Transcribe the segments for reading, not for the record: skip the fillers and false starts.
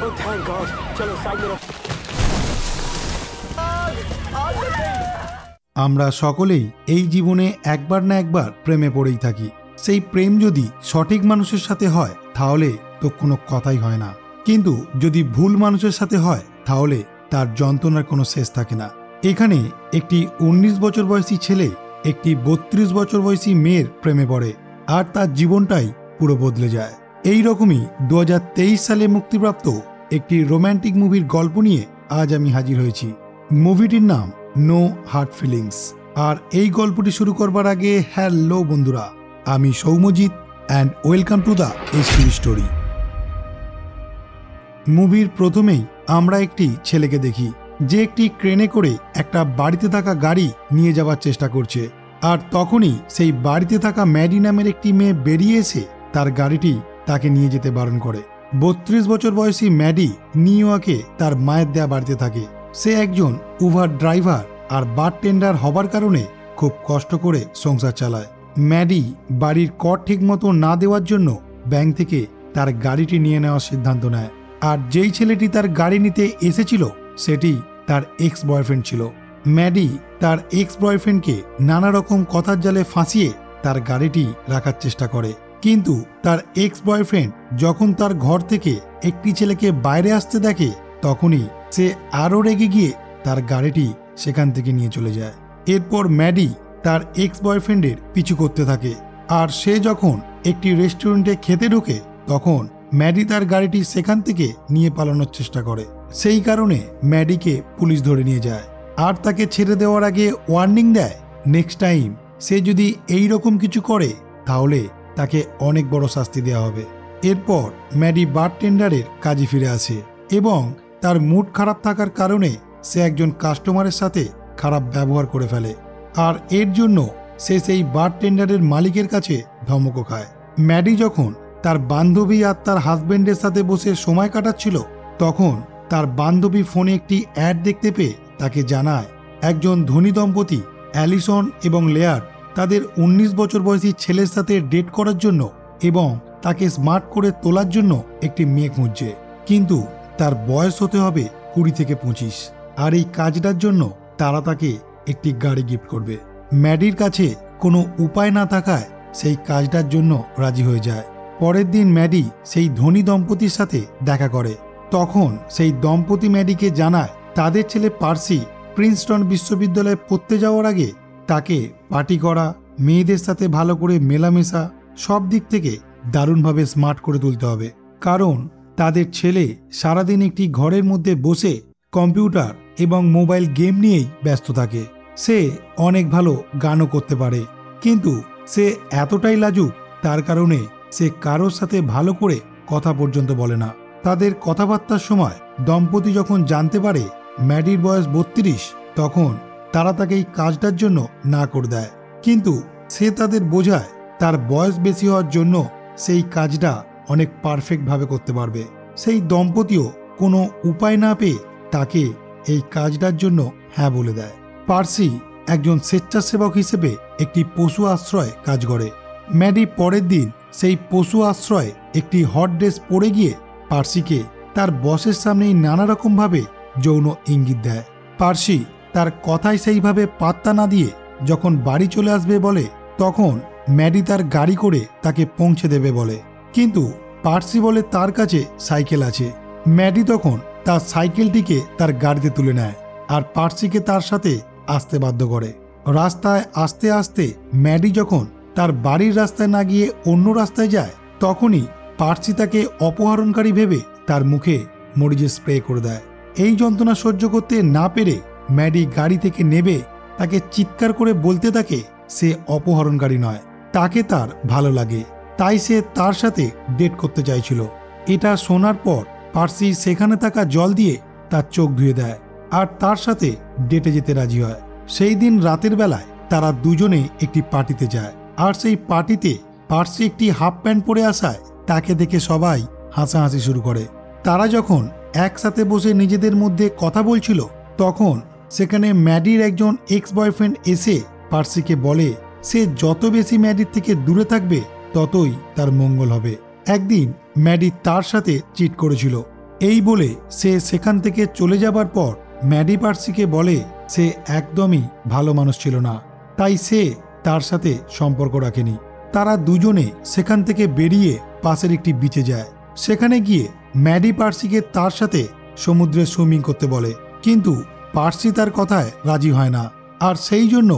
Oh, thank God. चलो side में रखो। आग लग गई। আমরা সকলেই এই জীবনে একবার না একবার প্রেমে পড়েই থাকি। সেই প্রেম যদি সঠিক মানুষের সাথে হয় তাহলে তো কোনো কথাই হয় না, কিন্তু যদি ভুল মানুষের সাথে হয় তাহলে তার যন্ত্রণার কোনো শেষ থাকে না। এখানে একটি 19 বছর বয়সী ছেলে একটি 32 বছর বয়সী মেয়ের প্রেমে পড়ে আর তার জীবনটাই পুরো বদলে যায়। এই রকমই 2023 সালে মুক্তিপ্রাপ্ত একটি রোম্যান্টিক মুভির গল্প নিয়ে আজ আমি হাজির হয়েছি। মুভিটির নাম নো হার্ড ফিলিংস। আর এই গল্পটি শুরু করবার আগে হ্যালো বন্ধুরা, আমি Soumyajit and welcome to the STV story. মুভির প্রথমেই আমরা একটি ছেলেকে দেখি যে একটি ক্রেনে করে একটা বাড়িতে থাকা গাড়ি নিয়ে যাওয়ার চেষ্টা করছে। আর তখনই সেই বাড়িতে থাকা ম্যাডি নামের একটি মেয়ে বেরিয়ে এসে তার গাড়িটি তাকে নিয়ে যেতে বারণ করে। 32 বছর বয়সী ম্যাডি নিউ ইয়র্কে তার মায়ের দেয়া বাড়িতে থাকে। সে একজন উবার ড্রাইভার আর বারটেন্ডার হবার কারণে খুব কষ্ট করে সংসার চালায়। ম্যাডি বাড়ির কর ঠিক মতো না দেওয়ার জন্য ব্যাংক থেকে তার গাড়িটি নিয়ে নেওয়ার সিদ্ধান্ত নেয়। আর যেই ছেলেটি তার গাড়ি নিতে এসেছিল সেটি তার এক্স বয়ফ্রেন্ড ছিল। ম্যাডি তার এক্স বয়ফ্রেন্ডকে নানা রকম কথার জালে ফাঁসিয়ে তার গাড়িটি রাখার চেষ্টা করে, কিন্তু তার এক্স বয়ফ্রেন্ড যখন তার ঘর থেকে একটি ছেলেকে বাইরে আসতে দেখে তখনই সে আরও রেগে গিয়ে তার গাড়িটি সেখান থেকে নিয়ে চলে যায়। এরপর ম্যাডি তার এক্স বয়ফ্রেন্ডের পিছু করতে থাকে। আর সে যখন একটি রেস্টুরেন্টে খেতে ঢোকে তখন ম্যাডি তার গাড়িটি সেখান থেকে নিয়ে পালানোর চেষ্টা করে। সেই কারণে ম্যাডিকে পুলিশ ধরে নিয়ে যায় আর তাকে ছেড়ে দেওয়ার আগে ওয়ার্নিং দেয় নেক্সট টাইম সে যদি এই রকম কিছু করে তাহলে তাকে অনেক বড় শাস্তি দেওয়া হবে। এরপর ম্যাডি বারটেন্ডারের কাজে ফিরে আসে এবং তার মুড খারাপ থাকার কারণে সে একজন কাস্টমারের সাথে খারাপ ব্যবহার করে ফেলে। আর এর জন্য সে সেই বারটেন্ডারের মালিকের কাছে ধমকও খায়। ম্যাডি যখন তার বান্ধবী আর তার হাজবেন্ডের সাথে বসে সময় কাটাচ্ছিল তখন তার বান্ধবী ফোনে একটি অ্যাড দেখতে পেয়ে তাকে জানায় একজন ধনী দম্পতি অ্যালিসন এবং লেয়ার তাদের 19 বছর বয়সী ছেলের সাথে ডেট করার জন্য এবং তাকে স্মার্ট করে তোলার জন্য একটি মেয়ে খুঁজছে, কিন্তু তার বয়স হতে হবে 20 থেকে 25। আর এই কাজটার জন্য তারা তাকে একটি গাড়ি গিফট করবে। ম্যাডির কাছে কোনো উপায় না থাকায় সেই কাজটার জন্য রাজি হয়ে যায়। পরের দিন ম্যাডি সেই ধনী দম্পতির সাথে দেখা করে। তখন সেই দম্পতি ম্যাডিকে জানায় তাদের ছেলে পার্সি প্রিন্সটন বিশ্ববিদ্যালয়ে পড়তে যাওয়ার আগে তাকে পার্টি করা, মেয়েদের সাথে ভালো করে মেলামেশা, সব দিক থেকে দারুণভাবে স্মার্ট করে তুলতে হবে, কারণ তাদের ছেলে সারাদিন একটি ঘরের মধ্যে বসে কম্পিউটার এবং মোবাইল গেম নিয়েই ব্যস্ত থাকে। সে অনেক ভালো গানও করতে পারে, কিন্তু সে এতটাই লাজুক তার কারণে সে কারোর সাথে ভালো করে কথা পর্যন্ত বলে না। তাদের কথাবার্তার সময় দম্পতি যখন জানতে পারে ম্যাডির বয়স 32, তখন তারা তাকে এই কাজটার জন্য না করে দেয়, কিন্তু সে তাদের বোঝায় তার বয়স বেশি হওয়ার জন্য সেই কাজটা অনেক পারফেক্টভাবে করতে পারবে। সেই দম্পতিও কোনো উপায় না পেয়ে তাকে এই কাজটার জন্য হ্যাঁ বলে দেয়। পার্সি একজন স্বেচ্ছাসেবক হিসেবে একটি পশু আশ্রয়ে কাজ করে। ম্যাডি পরের দিন সেই পশু আশ্রয়ে একটি হট ড্রেস পরে গিয়ে পার্সিকে তার বসের সামনেই নানা রকমভাবে যৌন ইঙ্গিত দেয়। পার্সি তার কথায় সেইভাবে পাত্তা না দিয়ে যখন বাড়ি চলে আসবে বলে তখন ম্যাডি তার গাড়ি করে তাকে পৌঁছে দেবে বলে, কিন্তু পার্সি বলে তার কাছে সাইকেল আছে। ম্যাডি তখন তার সাইকেলটিকে তার গাড়িতে তুলে নেয় আর পার্সিকে তার সাথে আসতে বাধ্য করে। রাস্তায় আস্তে আস্তে ম্যাডি যখন তার বাড়ির রাস্তায় না গিয়ে অন্য রাস্তায় যায় তখনই পার্সি তাকে অপহরণকারী ভেবে তার মুখে মরিচের স্প্রে করে দেয়। এই যন্ত্রণা সহ্য করতে না পেরে ম্যাডি গাড়ি থেকে নেমে তাকে চিৎকার করে বলতে থাকে সে অপহরণকারী নয়, তাকে তার ভালো লাগে, তাই সে তার সাথে ডেট করতে চাইছিল। এটা শোনার পর পার্সি সেখানে থাকা জল দিয়ে তার চোখ ধুয়ে দেয় আর তার সাথে ডেটে যেতে রাজি হয়। সেই দিন রাতের বেলায় তারা দুজনে একটি পার্টিতে যায় আর সেই পার্টিতে পার্সি একটি হাফ প্যান্ট পরে আসায় তাকে দেখে সবাই হাসাহাসি শুরু করে। তারা যখন একসাথে বসে নিজেদের মধ্যে কথা বলছিল তখন সেখানে ম্যাডির একজন এক্স বয়ফ্রেন্ড এসে পার্সিকে বলে সে যত বেশি ম্যাডির থেকে দূরে থাকবে ততই তার মঙ্গল হবে। একদিন ম্যাডি তার সাথে চিট করেছিল এই বলে সে সেখান থেকে চলে যাবার পর ম্যাডি পার্সিকে বলে সে একদমই ভালো মানুষ ছিল না, তাই সে তার সাথে সম্পর্ক রাখেনি। তারা দুজনে সেখান থেকে বেরিয়ে পাশের একটি বিচে যায়। সেখানে গিয়ে ম্যাডি পার্সিকে তার সাথে সমুদ্রে সুইমিং করতে বলে, কিন্তু পার্সি তার কথায় রাজি হয় না। আর সেই জন্য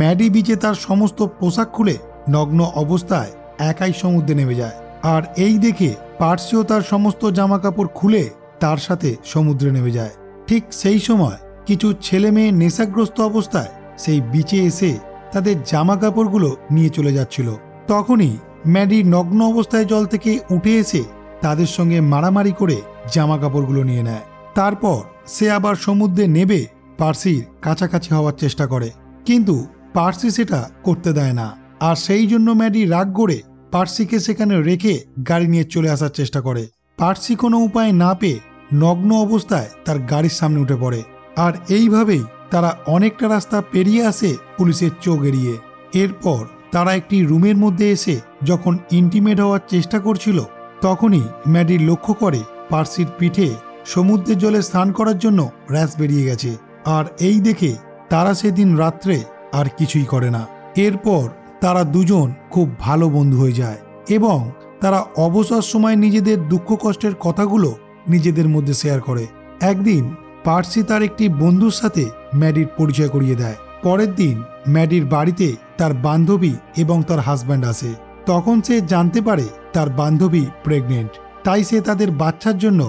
ম্যাডি বিচে তার সমস্ত পোশাক খুলে নগ্ন অবস্থায় একাই সমুদ্রে নেমে যায়। আর এই দেখে পার্সিও তার সমস্ত জামাকাপড় খুলে তার সাথে সমুদ্রে নেমে যায়। ঠিক সেই সময় কিছু ছেলে মেয়ে নেশাগ্রস্ত অবস্থায় সেই বিচে এসে তাদের জামা কাপড়গুলো নিয়ে চলে যাচ্ছিল। তখনই ম্যাডি নগ্ন অবস্থায় জল থেকে উঠে এসে তাদের সঙ্গে মারামারি করে জামা কাপড়গুলো নিয়ে নেয়। তারপর সে আবার সমুদ্রে নেবে পার্সির কাছাকাছি হওয়ার চেষ্টা করে, কিন্তু পার্সি সেটা করতে দেয় না। আর সেই জন্য ম্যাডি রাগ করে পার্সিকে সেখানে রেখে গাড়ি নিয়ে চলে আসার চেষ্টা করে। পার্সি কোনো উপায় না পেয়ে নগ্ন অবস্থায় তার গাড়ির সামনে উঠে পড়ে। আর এইভাবেই তারা অনেকটা রাস্তা পেরিয়ে আসে পুলিশের চোখ এড়িয়ে। এরপর তারা একটি রুমের মধ্যে এসে যখন ইন্টিমেট হওয়ার চেষ্টা করছিল, তখনই ম্যাডি লক্ষ্য করে পার্সির পিঠে সমুদ্রের জলে স্নান করার জন্য র্যাশ বেরিয়ে গেছে। আর এই দেখে তারা সেদিন রাত্রে আর কিছুই করে না। এরপর তারা দুজন খুব ভালো বন্ধু হয়ে যায় এবং তারা অবসর সময় নিজেদের দুঃখ কষ্টের কথাগুলো নিজেদের মধ্যে শেয়ার করে। একদিন পার্সি তার একটি বন্ধুর সাথে ম্যাডির পরিচয় করিয়ে দেয়। পরের দিন ম্যাডির বাড়িতে তার বান্ধবী এবং তার হাজব্যান্ড আসে। তখন সে জানতে পারে তার বান্ধবী প্রেগনেন্ট, তাই সে তাদের বাচ্চার জন্য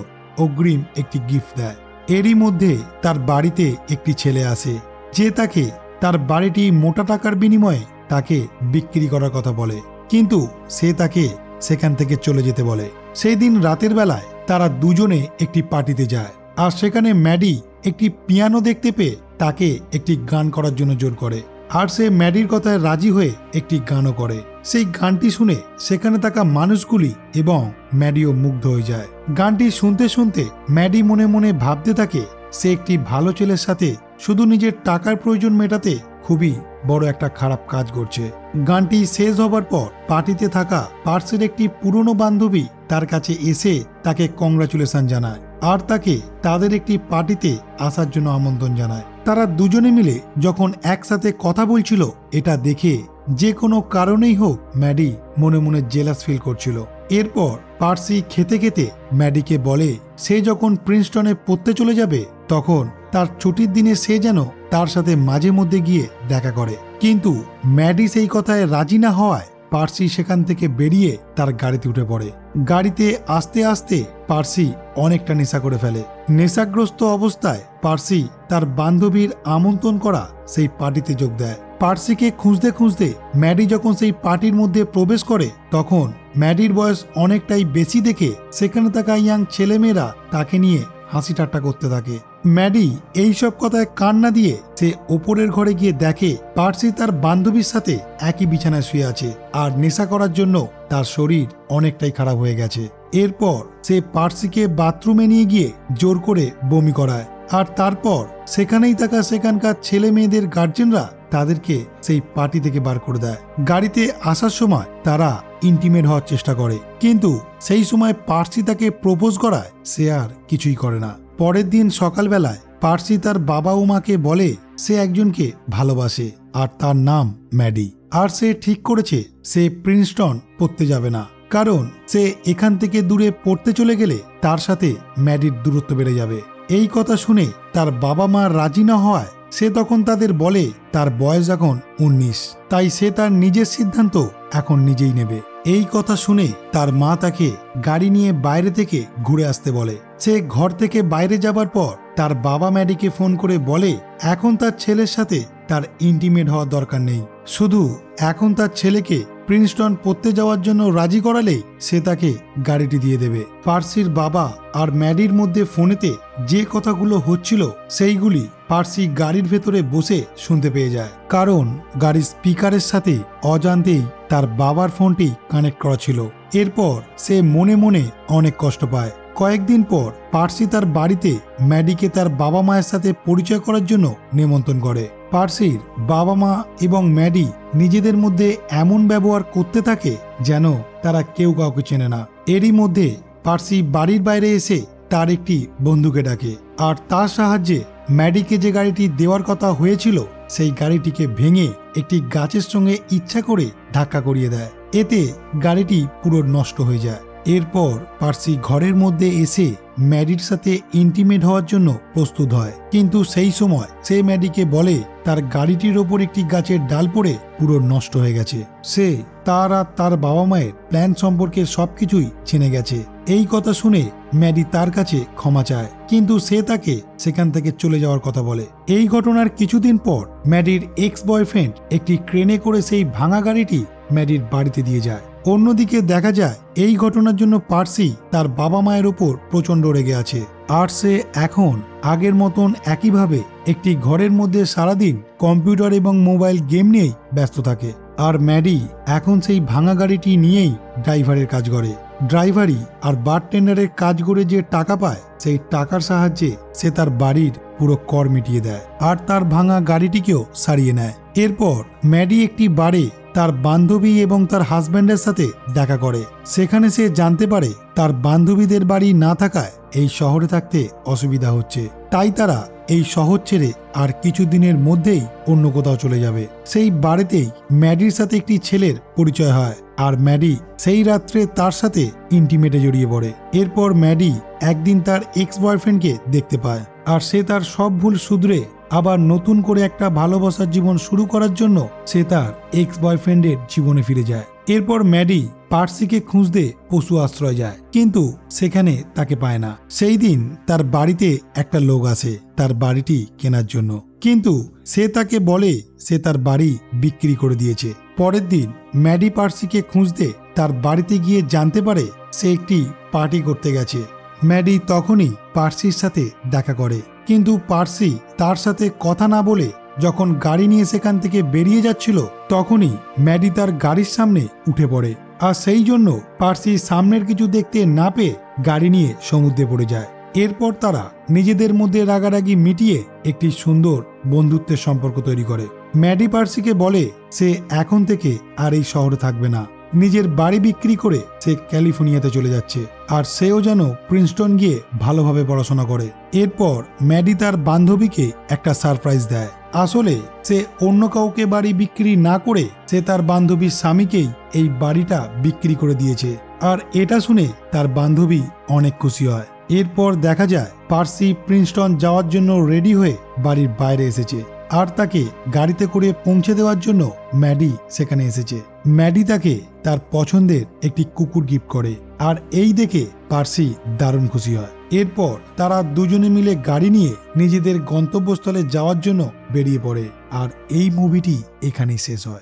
অগ্রিম একটি গিফট দেয়। এরই মধ্যে তার বাড়িতে একটি ছেলে আসে, যে তাকে তার বাড়িটি মোটা টাকার বিনিময়ে তাকে বিক্রি করার কথা বলে, কিন্তু সে তাকে সেখান থেকে চলে যেতে বলে। সেই দিন রাতের বেলায় তারা দুজনে একটি পার্টিতে যায়। আর সেখানে ম্যাডি একটি পিয়ানো দেখতে পেয়ে তাকে একটি গান করার জন্য জোর করে। আর সে ম্যাডির কথায় রাজি হয়ে একটি গানও করে। সেই গানটি শুনে সেখানে থাকা মানুষগুলি এবং ম্যাডিও মুগ্ধ হয়ে যায়। গানটি শুনতে শুনতে ম্যাডি মনে মনে ভাবতে থাকে সে একটি ভালো ছেলের সাথে শুধু নিজের টাকার প্রয়োজন মেটাতে খুবই বড় একটা খারাপ কাজ করছে। গানটি শেষ হবার পর পার্টিতে থাকা পার্সির একটি পুরনো বান্ধবী তার কাছে এসে তাকে কংগ্রাচুলেশন জানায় আর তাকে তাদের একটি পার্টিতে আসার জন্য আমন্ত্রণ জানায়। তারা দুজনে মিলে যখন একসাথে কথা বলছিল, এটা দেখে যে কোনো কারণেই হোক ম্যাডি মনে মনে জেলাস ফিল করছিল। এরপর পার্সি খেতে খেতে ম্যাডিকে বলে সে যখন প্রিন্সটনে পড়তে চলে যাবে তখন তার ছুটির দিনে সে যেন তার সাথে মাঝে মধ্যে গিয়ে দেখা করে। কিন্তু ম্যাডি সেই কথায় রাজি না হওয়ায় পার্সি সেখান থেকে বেরিয়ে তার গাড়িতে উঠে পড়ে। গাড়িতে আস্তে আস্তে পার্সি অনেকটা নেশা করে ফেলে। নেশাগ্রস্ত অবস্থায় পার্সি তার বান্ধবীর আমন্ত্রণ করা সেই পার্টিতে যোগ দেয়। পার্সিকে খুঁজতে খুঁজতে ম্যাডি যখন সেই পার্টির মধ্যে প্রবেশ করে, তখন ম্যাডির বয়স অনেকটাই বেশি দেখে সেখানে থাকা ইয়াং ছেলেমেয়েরা তাকে নিয়ে হাসি ঠাট্টা করতে থাকে। ম্যাডি এইসব কথায় কান না দিয়ে সে ওপরের ঘরে গিয়ে দেখে পার্সি তার বান্ধবীর সাথে একই বিছানায় শুয়ে আছে আর নেশা করার জন্য তার শরীর অনেকটাই খারাপ হয়ে গেছে। এরপর সে পার্সিকে বাথরুমে নিয়ে গিয়ে জোর করে বমি করায় আর তারপর সেখানেই থাকা সেখানকার ছেলে মেয়েদের গার্জেনরা তাদেরকে সেই পার্টি থেকে বার করে দেয়। গাড়িতে আসার সময় তারা ইন্টিমেট হওয়ার চেষ্টা করে, কিন্তু সেই সময় পার্সি তাকে প্রপোজ করায় সে আর কিছুই করে না। পরের দিন সকালবেলায় পার্সি তার বাবা ও মাকে বলে সে একজনকে ভালোবাসে আর তার নাম ম্যাডি। আর সে ঠিক করেছে সে প্রিন্সটন পড়তে যাবে না, কারণ সে এখান থেকে দূরে পড়তে চলে গেলে তার সাথে ম্যাডির দূরত্ব বেড়ে যাবে। এই কথা শুনে তার বাবা মা রাজি না হওয়ায় সে তখন তাদের বলে তার বয়স এখন 19, তাই সে তার নিজের সিদ্ধান্ত এখন নিজেই নেবে। এই কথা শুনে তার মা তাকে গাড়ি নিয়ে বাইরে থেকে ঘুরে আসতে বলে। সে ঘর থেকে বাইরে যাবার পর তার বাবা ম্যাডিকে ফোন করে বলে এখন তার ছেলের সাথে তার ইন্টিমেট হওয়ার দরকার নেই, শুধু এখন তার ছেলেকে প্রিন্সটন পড়তে যাওয়ার জন্য রাজি করালেই সে তাকে গাড়িটি দিয়ে দেবে। পার্সির বাবা আর ম্যাডির মধ্যে ফোনেতে যে কথাগুলো হচ্ছিল সেইগুলি পার্সি গাড়ির ভেতরে বসে শুনতে পেয়ে যায়, কারণ গাড়ির স্পিকারের সাথে অজান্তেই তার বাবার ফোনটি কানেক্ট করা ছিল। এরপর সে মনে মনে অনেক কষ্ট পায়। কয়েকদিন পর পার্সি তার বাড়িতে ম্যাডিকে তার বাবা মায়ের সাথে পরিচয় করার জন্য নিমন্ত্রণ করে। পার্সির বাবা মা এবং ম্যাডি নিজেদের মধ্যে এমন ব্যবহার করতে থাকে যেন তারা কেউ কাউকে চেনে না। এরই মধ্যে পার্সি বাড়ির বাইরে এসে তার একটি বন্ধুকে ডাকে আর তার সাহায্যে ম্যাডিকে যে গাড়িটি দেওয়ার কথা হয়েছিল সেই গাড়িটিকে ভেঙে একটি গাছের সঙ্গে ইচ্ছা করে ধাক্কা করিয়ে দেয়। এতে গাড়িটি পুরো নষ্ট হয়ে যায়। এরপর পার্সি ঘরের মধ্যে এসে ম্যাডির সাথে ইন্টিমেট হওয়ার জন্য প্রস্তুত হয়, কিন্তু সেই সময় সে ম্যাডিকে বলে তার গাড়িটির ওপর একটি গাছের ডাল পড়ে পুরো নষ্ট হয়ে গেছে। সে তার আর তার বাবা মায়ের প্ল্যান সম্পর্কে সবকিছুই জেনে গেছে। এই কথা শুনে ম্যাডি তার কাছে ক্ষমা চায়, কিন্তু সে তাকে সেখান থেকে চলে যাওয়ার কথা বলে। এই ঘটনার কিছুদিন পর ম্যাডির এক্স বয়ফ্রেন্ড একটি ক্রেনে করে সেই ভাঙা গাড়িটি ম্যাডির বাড়িতে দিয়ে যায়। অন্যদিকে দেখা যায় এই ঘটনার জন্য পার্সি তার বাবা মায়ের উপর প্রচন্ড রেগে আছে, আর সে এখন আগের মতন একইভাবে একটি ঘরের মধ্যে সারাদিন কম্পিউটার এবং মোবাইল গেম নিয়েই ব্যস্ত থাকে। আর ম্যাডি এখন সেই ভাঙা গাড়িটি নিয়েই ড্রাইভারের কাজ করে। ড্রাইভারি আর বারটেন্ডারের কাজ করে যে টাকা পায় সেই টাকার সাহায্যে সে তার বাড়ির পুরো কর মিটিয়ে দেয় আর তার ভাঙা গাড়িটিকেও সারিয়ে নেয়। এরপর ম্যাডি একটি বারে তার বান্ধবী এবং তার হাজব্যান্ডের সাথে দেখা করে। সেখানে সে জানতে পারে তার বান্ধবীদের বাড়ি না থাকায় এই শহরে থাকতে অসুবিধা হচ্ছে, তাই তারা এই শহর ছেড়ে আর কিছুদিনের মধ্যেই অন্য কোথাও চলে যাবে। সেই বাড়িতেই ম্যাডির সাথে একটি ছেলের পরিচয় হয় আর ম্যাডি সেই রাত্রে তার সাথে ইন্টিমেটে জড়িয়ে পড়ে। এরপর ম্যাডি একদিন তার এক্স বয়ফ্রেন্ডকে দেখতে পায় আর সে তার সব ভুল শুধরে আবার নতুন করে একটা ভালোবাসার জীবন শুরু করার জন্য সে তার এক্স বয়ফ্রেন্ডের জীবনে ফিরে যায়। এরপর ম্যাডি পার্সিকে খুঁজতে পশু আশ্রয় যায়, কিন্তু সেখানে তাকে পায় না। সেই দিন তার বাড়িতে একটা লোক আসে তার বাড়িটি কেনার জন্য, কিন্তু সে তাকে বলে সে তার বাড়ি বিক্রি করে দিয়েছে। পরের দিন ম্যাডি পার্সিকে খুঁজতে তার বাড়িতে গিয়ে জানতে পারে সে একটি পার্টি করতে গেছে। ম্যাডি তখনই পার্সির সাথে দেখা করে, কিন্তু পার্সি তার সাথে কথা না বলে যখন গাড়ি নিয়ে সেখান থেকে বেরিয়ে যাচ্ছিল তখনই ম্যাডি তার গাড়ির সামনে উঠে পড়ে, আর সেই জন্য পার্সি সামনের কিছু দেখতে না পেয়ে গাড়ি নিয়ে সমুদ্রে পড়ে যায়। এরপর তারা নিজেদের মধ্যে রাগারাগি মিটিয়ে একটি সুন্দর বন্ধুত্বের সম্পর্ক তৈরি করে। ম্যাডি পার্সিকে বলে সে এখন থেকে আর এই শহরে থাকবে না, নিজের বাড়ি বিক্রি করে সে ক্যালিফোর্নিয়াতে চলে যাচ্ছে আর সেও যেন প্রিন্সটন গিয়ে ভালোভাবে পড়াশোনা করে। এরপর ম্যাডি তার বান্ধবীকে একটা সারপ্রাইজ দেয়। আসলে সে অন্য কাউকে বাড়ি বিক্রি না করে সে তার বান্ধবীর স্বামীকেই এই বাড়িটা বিক্রি করে দিয়েছে, আর এটা শুনে তার বান্ধবী অনেক খুশি হয়। এরপর দেখা যায় পার্সি প্রিন্সটন যাওয়ার জন্য রেডি হয়ে বাড়ির বাইরে এসেছে আর তাকে গাড়িতে করে পৌঁছে দেওয়ার জন্য ম্যাডি সেখানে এসেছে। ম্যাডি তাকে তার পছন্দের একটি কুকুর গিফট করে আর এই দেখে পার্সি দারুণ খুশি হয়। এরপর তারা দুজনে মিলে গাড়ি নিয়ে নিজেদের গন্তব্যস্থলে যাওয়ার জন্য বেরিয়ে পড়ে আর এই মুভিটি এখানেই শেষ হয়।